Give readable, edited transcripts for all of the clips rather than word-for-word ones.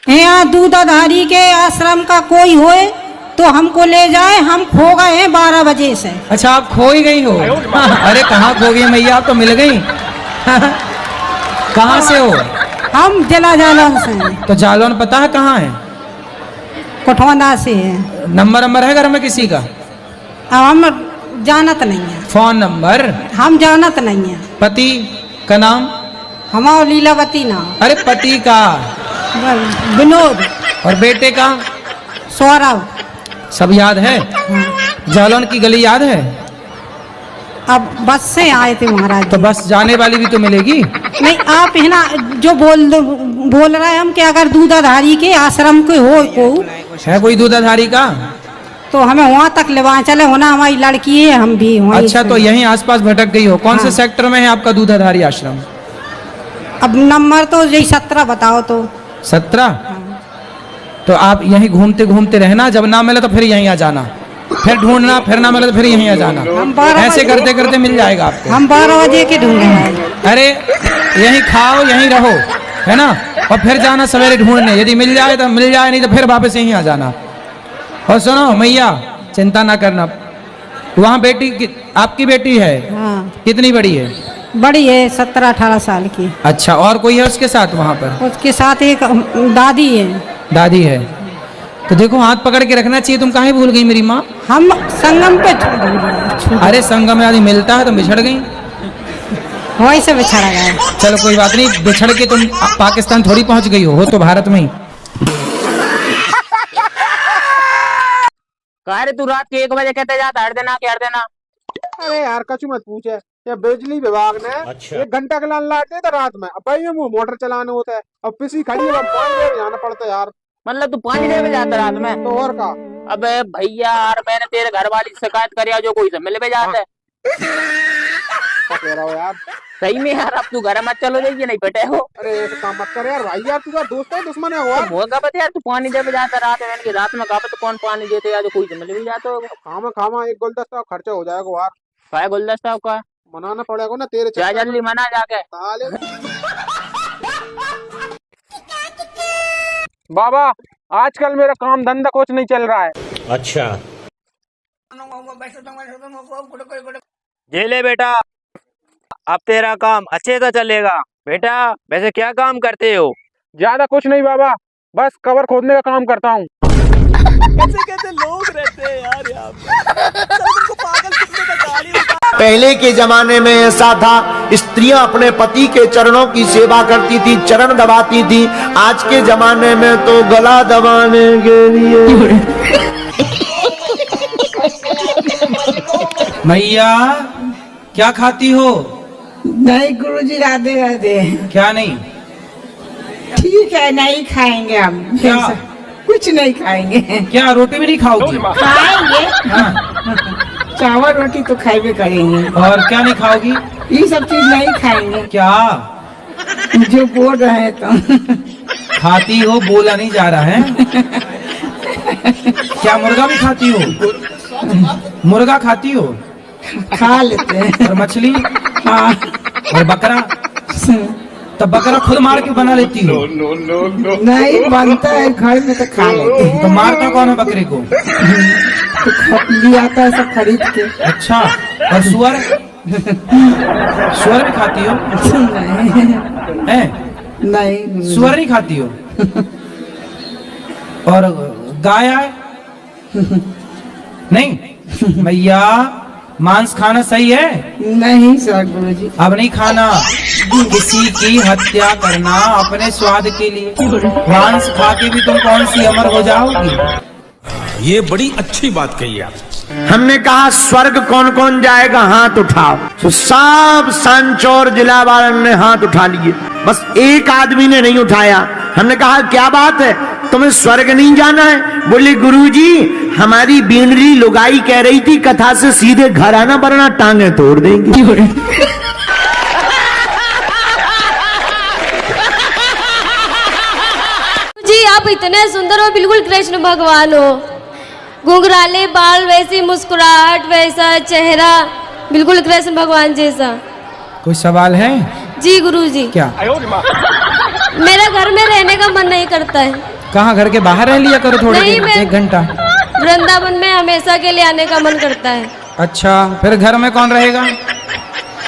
यहाँ दूधाधारी के आश्रम का कोई होए तो हमको ले जाए, हम खो गए हैं 12 बजे से। अच्छा, आप खो ही गई हो? अरे कहाँ खो गई मैया, आप तो मिल गई। कहाँ से हो? हम जिला जालौन से हैं। तो जालौन पता है कहाँ है? कोठौंदा से है। नंबर है घर में किसी का? अब हम जानत नहीं है। Phone number? हम जानत नहीं है। पति का नाम? हमारा लीलावती नाम। अरे पति का? विनोद। और बेटे का? सौरभ। सब याद है? जालौन की गली याद है? अब बस से आए थे महाराज। तो बस जाने वाली भी तो मिलेगी। नहीं, आप है ना जो बोल रहे हैं हम कि अगर दूधाधारी के आश्रम के हो है कोई दूधाधारी का, तो हमें वहाँ तक लेवा चले होना, हमारी लड़की है, हम भी वहीं। अच्छा, तो यहीं आसपास भटक गई हो? कौन से सेक्टर में है आपका दूधाधारी आश्रम? अब नंबर तो यही 17 बताओ तो। 17? तो आप यहीं घूमते घूमते रहना, जब ना मिले तो फिर यहीं आ जाना, फिर ढूंढना, फिर ना मिले तो फिर यहीं आ जाना। ऐसे करते करते मिल जाएगा आपको। हम 12 बजे के ढूंढे हैं। अरे यहीं खाओ, यहीं रहो, है ना, और फिर जाना सवेरे ढूंढने। यदि मिल जाए तो मिल जाए, नहीं तो फिर वापस यहीं आ जाना। और सुनो मैया, चिंता ना करना, वहाँ बेटी आपकी बेटी है? हाँ। कितनी बड़ी है? बड़ी है, 17-18 साल की। अच्छा, और कोई है उसके साथ वहाँ पर? उसके साथ एक दादी है। दादी है? तो देखो हाथ पकड़ के रखना चाहिए। तुम काहे भूल गई मेरी माँ? हम संगम पे अरे संगम में आदमी मिलता है तो बिछड़ गई, वहीं से बिछड़ा गया। चलो कोई बात नहीं, बिछड़ के तुम पाकिस्तान थोड़ी पहुंच गई हो तो भारत में ही। अरे तू रात के 1 बजे कहते जा हट देना के हट देना। अरे यार कछु मत पूछे, ये बिजली विभाग ने 1 घंटा के लाइन लाइट देता रात में। अब भाई वो मोटर चलाने होता है, अब पिसी खड़ी है, 5 देर जाना पड़ता है यार। मतलब तू 5 देर में जाता रात में? तो और का? अबे भैया यार, मैंने तेरे घर वाली शिकायत करी, जो कोई से मिल भी जाता है। क्या कह रहा हो यार? सही में यार, अब तू घर मत चलो जाइए, नहीं बेटे हो। अरे ऐसे काम मत कर यार भाई, यार तू क्या दोस्त है दुश्मन है? और होगा बता यार, तू पानी दे भी जाता रात में, रात में कहा तो कौन पानी देते यार, जो कोई से मिल भी जाता होगा। खामा एक गुलदस्ता खर्चा हो जाएगा यार। क्या गुलदस्ता का मनाना पड़ेगा ना तेरे क्या? जल्दी मना जाके। बाबा आजकल मेरा काम धंधा कुछ नहीं चल रहा है। अच्छा, ये ले बेटा, अब तेरा काम अच्छे से चलेगा। बेटा वैसे क्या काम करते हो? ज्यादा कुछ नहीं बाबा, बस कवर खोदने का काम करता हूँ। कैसे कैसे लोग रहते हैं यार यहाँ पे, तुमको पागल किसने का गाली। पहले के जमाने में ऐसा था, स्त्रियां अपने पति के चरणों की सेवा करती थी, चरण दबाती थी। आज के जमाने में तो गला दबाने के लिए। मैया क्या खाती हो? नहीं गुरुजी, राधे राधे। क्या नहीं? ठीक है, नहीं खाएंगे हम। क्या? कुछ नहीं खाएंगे। क्या रोटी भी नहीं खाओगी? खाएंगे, हाँ। चावल रोटी तो खाएंगे करेंगे। और क्या नहीं खाओगी? ये सब चीज नहीं खाएंगे। क्या जो बोल रहे हैं तो खाती हो? बोला नहीं जा रहा है। क्या मुर्गा भी खाती हो? मुर्गा खाती हो? खा लेते हैं। और मछली? हाँ। और बकरा? तब बकरा खुद मार के बना लेती हो? नहीं बनता है घर में तो खा लेते हैं। तो मारता कौन है बकरे को? तो लिया आता है सब खरीद के। अच्छा, और सुअर? सुअर भी खाती हो? नहीं, नहीं सुअर नहीं खाती हो? और गाय? नहीं भैया, मांस खाना सही है? नहीं सर गुरुजी। अब नहीं खाना। किसी की हत्या करना अपने स्वाद के लिए, मांस खा के भी तुम कौन सी अमर हो जाओगी। ये बड़ी अच्छी बात कही आप। हमने कहा स्वर्ग कौन कौन जाएगा, हाथ उठाओ। तो सब सांचौर जिला वालों ने हाथ उठा लिए, बस एक आदमी ने नहीं उठाया। हमने कहा क्या बात है, तुम्हें स्वर्ग नहीं जाना है? बोले गुरुजी, हमारी बीनरी लुगाई कह रही थी कथा से सीधे घर आना, वरना टांगे तोड़ देंगी। जी आप इतने सुंदर हो, बिल्कुल कृष्ण भगवान हो। घुंघराले बाल, वैसी मुस्कुराहट, वैसा चेहरा, बिल्कुल कृष्ण भगवान जैसा। कोई सवाल है? जी गुरुजी, क्या? मेरा घर में रहने का मन नहीं करता है। कहाँ? घर के बाहर रह लिया करो थोड़ी नहीं, देर, मैं- 1 घंटा। वृंदावन में हमेशा के लिए आने का मन करता है। अच्छा, फिर घर में कौन रहेगा?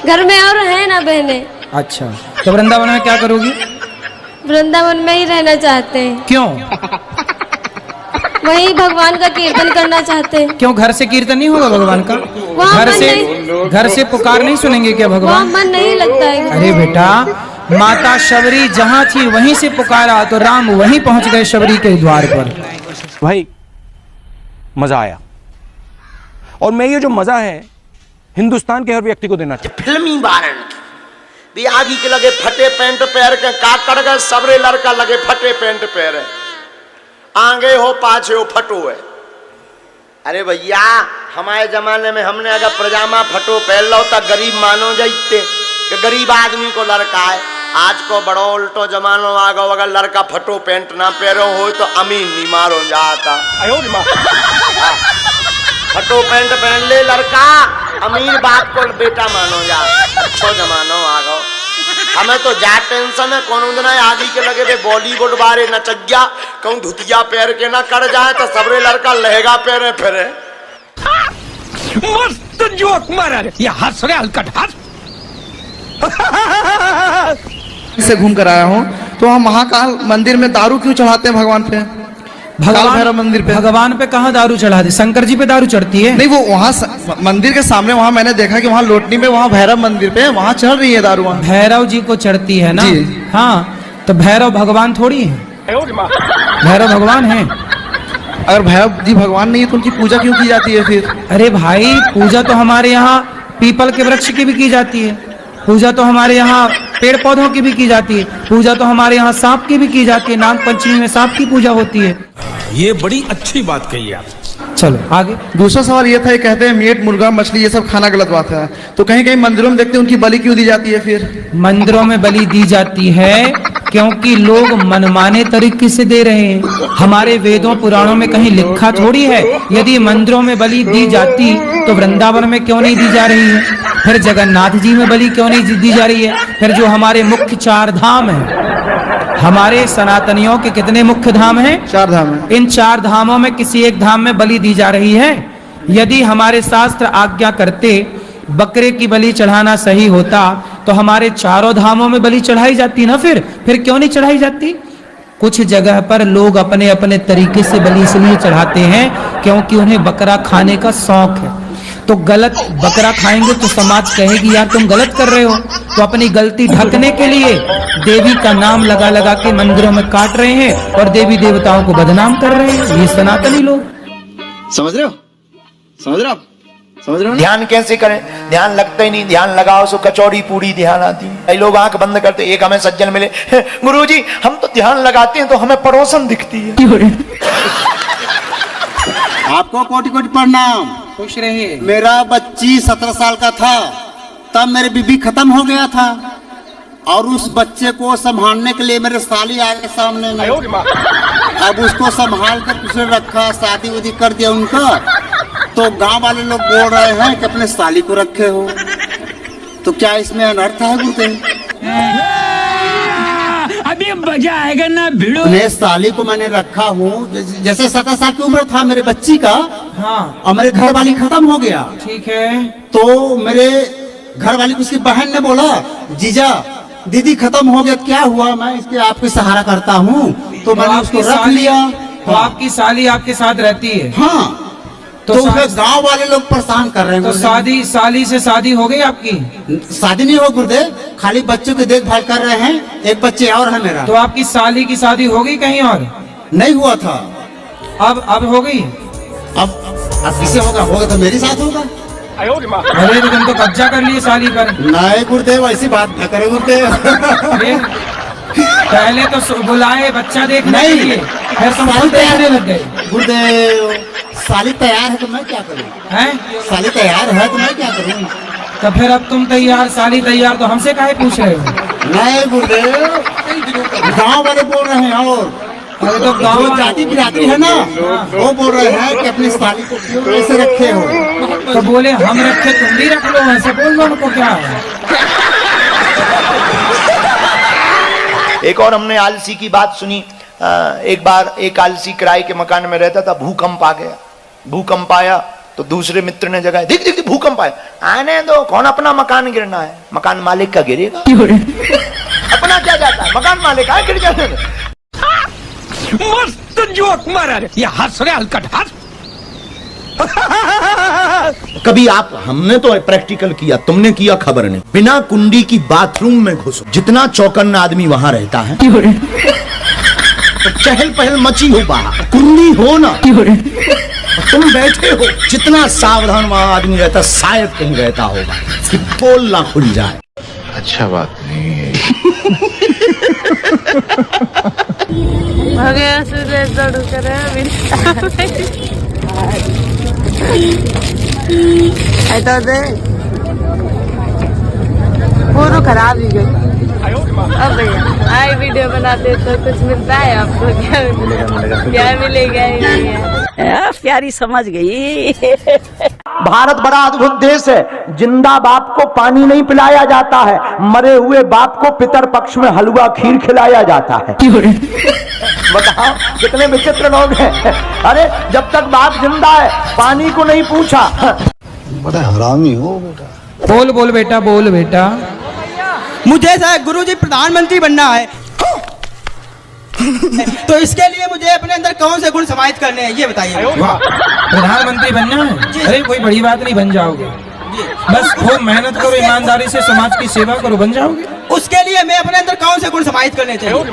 घर में और है ना बहने। अच्छा, तो वृंदावन में क्या करोगी? वृंदावन में ही रहना चाहते हैं। क्यों? वही भगवान का कीर्तन करना चाहते हैं। क्यों? घर से कीर्तन नहीं होगा भगवान का? वहाँ घर से पुकार नहीं सुनेंगे क्या वहाँ भगवान? मन नहीं लगता है। अरे बेटा, माता शबरी जहाँ थी वहीं से पुकारा तो राम वहीं पहुंच गए शबरी के द्वार पर। भाई मजा आया, और मैं ये जो मजा है हिंदुस्तान के हर व्यक्ति को देना चाहिए। फिल्मी बारण भी आगे के लगे फटे पैंट पैर के का कर गए, सबरे लड़का लगे फटे पैंट पैर है, आगे हो पाछे हो फटो है। अरे भैया, हमारे जमाने में हमने अगर पजामा फटो पहन लो तो गरीब मानो जाते कि गरीब आदमी को लड़का है। आज को बड़ो उल्टो जमानो आ गो, अगर लड़का फटो पैंट ना पहनो हो तो अमीन नहीं मारो जाता। फटो पैंट पहन ले लड़का, अमीर बाप को बेटा मानो जा। अच्छो जमानो आ गो। हमें तो जा टेंशन है, कौन दिन आदि के लगे थे बॉलीवुड बारे न चग्या, कहूँ धुतिया पैर के ना कर जाए तो सबरे लड़का लहंगा पैरे फिरे। मस्त जोक मारा रे, ये हंस रहे हलकट हंस। से घूम कर आया हूँ, तो हम महाकाल मंदिर में दारू क्यों चढ़ाते हैं भगवान पे? काल भैरव मंदिर पे भगवान पे कहाँ दारू चढ़ा दी? शंकर जी पे दारू चढ़ती है? नहीं, वो वहाँ मंदिर के सामने, वहाँ मैंने देखा कि वहाँ लोटनी में, वहाँ भैरव मंदिर पे वहाँ चढ़ रही है दारू। वहाँ भैरव जी को चढ़ती है ना? जी। हाँ, तो भैरव भगवान थोड़ी है? भैरव भगवान है। अगर भैरव जी भगवान नहीं है तो उनकी पूजा क्यों की जाती है फिर? अरे भाई, पूजा तो हमारे यहाँ पीपल के वृक्ष की भी की जाती है, पूजा तो हमारे यहाँ पेड़ पौधों की भी की जाती है, पूजा तो हमारे यहाँ सांप की भी की जाती है। नाग पंचमी में सांप की पूजा होती है। ये बड़ी अच्छी बात कही आप। चलो आगे। दूसरा सवाल ये था, ये कहते हैं मीट मुर्गा मछली ये सब खाना गलत बात है, तो कहीं कहीं मंदिरों में देखते हैं उनकी बलि क्यों दी जाती है फिर? मंदिरों में बलि दी जाती है क्योंकि लोग मनमाने तरीके से दे रहे हैं। हमारे वेदों पुराणों में कहीं लिखा थोड़ी है। यदि मंदिरों में बलि दी जाती तो वृंदावन में क्यों नहीं दी जा रही है? फिर जगन्नाथ जी में बलि क्यों नहीं दी जा रही है? फिर जो हमारे मुख्य 4 धाम है, हमारे सनातनियों के कितने मुख्य धाम हैं? 4 धाम है। इन 4 धामों में किसी एक धाम में बलि दी जा रही है? यदि हमारे शास्त्र आज्ञा करते बकरे की बलि चढ़ाना सही होता तो हमारे 4 धामों में बलि चढ़ाई जाती ना। फिर क्यों नहीं चढ़ाई जाती? कुछ जगह पर लोग अपने अपने तरीके से बलि इसलिए चढ़ाते हैं क्योंकि उन्हें बकरा खाने का शौक है। तो गलत बकरा खाएंगे तो समाज कहेगी यार तुम गलत कर रहे हो, तो अपनी गलती ढकने के लिए देवी का नाम लगा लगा के मंदिरों में काट रहे हैं और देवी देवताओं को बदनाम कर रहे हैं। ये सनातनी लोग। समझ रहे हो? समझ रहे हो? समझ रहे हो? ध्यान कैसे करें? ध्यान लगता ही नहीं। ध्यान लगाओ सो कचौड़ी पूड़ी ध्यान आती है। कई लोग आंख बंद करते। एक हमें सज्जन मिले, गुरुजी हम तो ध्यान लगाते हैं तो हमें पड़ोसन दिखती है। आपको कोटि कोटि प्रणाम। खुश रहिए। मेरा बच्ची 17 साल का था तब मेरी बीबी खत्म हो गया था, और उस बच्चे को संभालने के लिए मेरे साली आगे सामने में, अब उसको संभाल कर दूसरे रखा, शादी उदी कर दिया उनका, तो गांव वाले लोग बोल रहे हैं कि अपने साली को रखे हो, तो क्या इसमें अनर्थ है गुरुदेव? अभी मजा आएगा ना भिड़ो। मेरे साली को मैंने रखा हूँ, जैसे 17 साल की उम्र था मेरे बच्ची का, हाँ, और मेरे घर वाली खत्म हो गया। ठीक है। तो मेरे घर वाली उसकी बहन ने बोला, जीजा दीदी खत्म हो गया, क्या हुआ? मैं इसके आपके सहारा करता हूँ, तो मैंने उसको रख लिया। तो आपकी साली आपके साथ रहती है? हाँ। तो गांव वाले लोग परेशान कर रहे हैं। तो साली से शादी हो गई आपकी? शादी नहीं हो गुरुदेव, खाली बच्चों की देखभाल कर रहे हैं। एक बच्चे और है मेरा। तो आपकी साली की शादी हो गई कहीं और? नहीं हुआ था। अब हो गई? अब किसे होगा तो मेरे साथ होगा। अरे तो तुम तो कब्जा कर लिए साली पर। नहीं गुरुदेव, ऐसी बात न करो गुरुदेव। पहले तो बुलाए बच्चा देखने के लिए, फिर तुम खुद देखने लग गए। गुरुदेव साली तैयार है तो मैं क्या करूं? हैं? साली तैयार है तो मैं क्या करूं? तो फिर अब तुम तैयार, साली तैयार, तो हमसे काहे पूछ रहे हो? नहीं गुरुदेव, गांव वाले बोल रहे हैं। और अरे तो गाँव जाति बिरादरी है ना, वो बोल रहे हैं कि अपनी साली को क्यों ऐसे रखे हो? तो बोले हम रखे तुम भी रख लो, ऐसे बोल दो उनको। क्या है? एक और हमने आलसी की बात सुनी। एक बार एक आलसी किराए के मकान में रहता था, भूकंप आ गया। भूकंप आया तो दूसरे मित्र ने जगाया, देख देख भूकंप आया। आने दो, कौन अपना मकान गिरना है, मकान मालिक का गिरेगा। अपना क्या जाता है, मकान मालिक का गिर जाने दो। मस्त जोक मारा रे, ये हंस रहे हलकट हंस। कभी आप, हमने तो प्रैक्टिकल किया, तुमने किया खबर नहीं, बिना कुंडी की बाथरूम में घुसो, जितना चौकन्ना आदमी वहां रहता है, तो चहल पहल मची हो बाहर, कुंडी हो ना, तुम बैठे हो, जितना सावधान वहां आदमी रहता, शायद कहीं रहता होगा कि पोल ना खुल जाए। अच्छा बात नहीं है। फोटो खराब ही गई। अब भैया आई वीडियो बनाते तो कुछ मिलता है आपको? क्या मिलेगा ही नहीं है। प्यारी समझ गई। भारत बड़ा अद्भुत देश है। जिंदा बाप को पानी नहीं पिलाया जाता है, मरे हुए बाप को पितर पक्ष में हलवा खीर खिलाया जाता है। बताओ कितने विचित्र लोग हैं। अरे जब तक बाप जिंदा है पानी को नहीं पूछा। बड़ा हरामी हो बेटा। बोल बोल बेटा, बोल बेटा। मुझे गुरुजी प्रधानमंत्री बनना है, तो इसके लिए मुझे अपने अंदर कौन से गुण समाहित करने हैं, ये बताइए। प्रधानमंत्री बनना है? अरे कोई बड़ी बात नहीं, बन जाओगे। बस खूब मेहनत करो, ईमानदारी से समाज की सेवा करो, बन जाओगे। उसके लिए मैं अपने अंदर कौन से गुण समाहित करने चाहिए?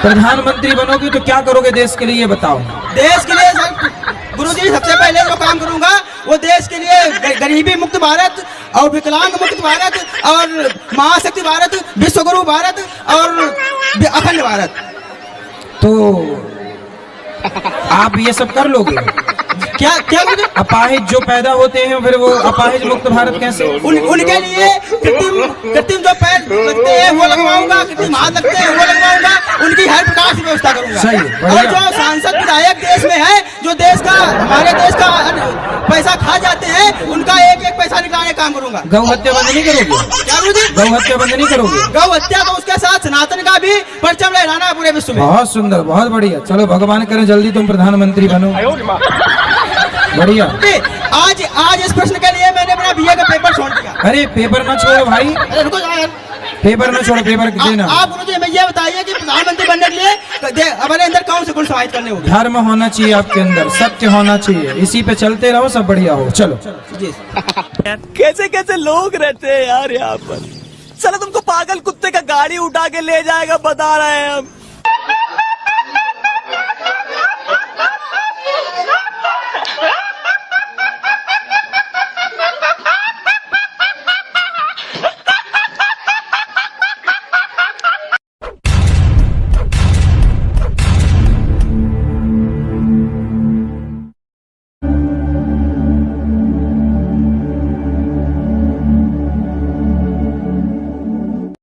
प्रधानमंत्री बनोगे तो क्या करोगे देश के लिए, ये बताओ। देश के लिए गुरुजी सबसे पहले जो काम करूंगा वो देश के लिए गरीबी मुक्त भारत और विकलांग मुक्त भारत और महाशक्ति भारत, विश्वगुरु भारत और अखंड भारत। तो आप ये सब कर लोगे? क्या क्या मुझे? अपाहिज जो पैदा होते हैं फिर वो अपाहिज मुक्त भारत कैसे? उनके लिए कृत्रिम जो पैर लगते हैं वो लगवाऊंगा, कृत्रिम हाथ लगते हैं वो लगवाऊंगा, उनकी हर प्रकार से व्यवस्था करूंगा। सही, और जो सांसद विधायक देश में है, जो देश का हमारे देश का पैसा खा जाते हैं, उनका एक एक पैसा निकालने का काम करूंगा। गौ हत्या बंद नहीं करोगे? क्या गुरुजी? गौ हत्या बंद नहीं करोगे? गौ हत्या तो उसके साथ सनातन का भी परचम लहराना है पूरे विश्व में। बहुत सुंदर, बहुत बढ़िया। चलो भगवान करे जल्दी तुम प्रधानमंत्री बनो। बढ़िया। आज इस प्रश्न के लिए मैंने अपना बीए का पेपर छोड़ दिया। अरे पेपर न छोड़ो भाई, अरे रुको यार, पेपर न छोड़ो, पेपर देना। आप मुझे ये बताइए कि प्रधानमंत्री बनने के लिए हमारे अंदर कौन से गुण समाहित करने होंगे? धर्म होना चाहिए आपके अंदर, सत्य होना चाहिए, इसी पे चलते रहो, सब बढ़िया हो। चलो जी। कैसे कैसे लोग रहते हैं यार यहाँ पर। चलो तुमको पागल कुत्ते का गाड़ी उठा के ले जाएगा, बता रहे हैं हम।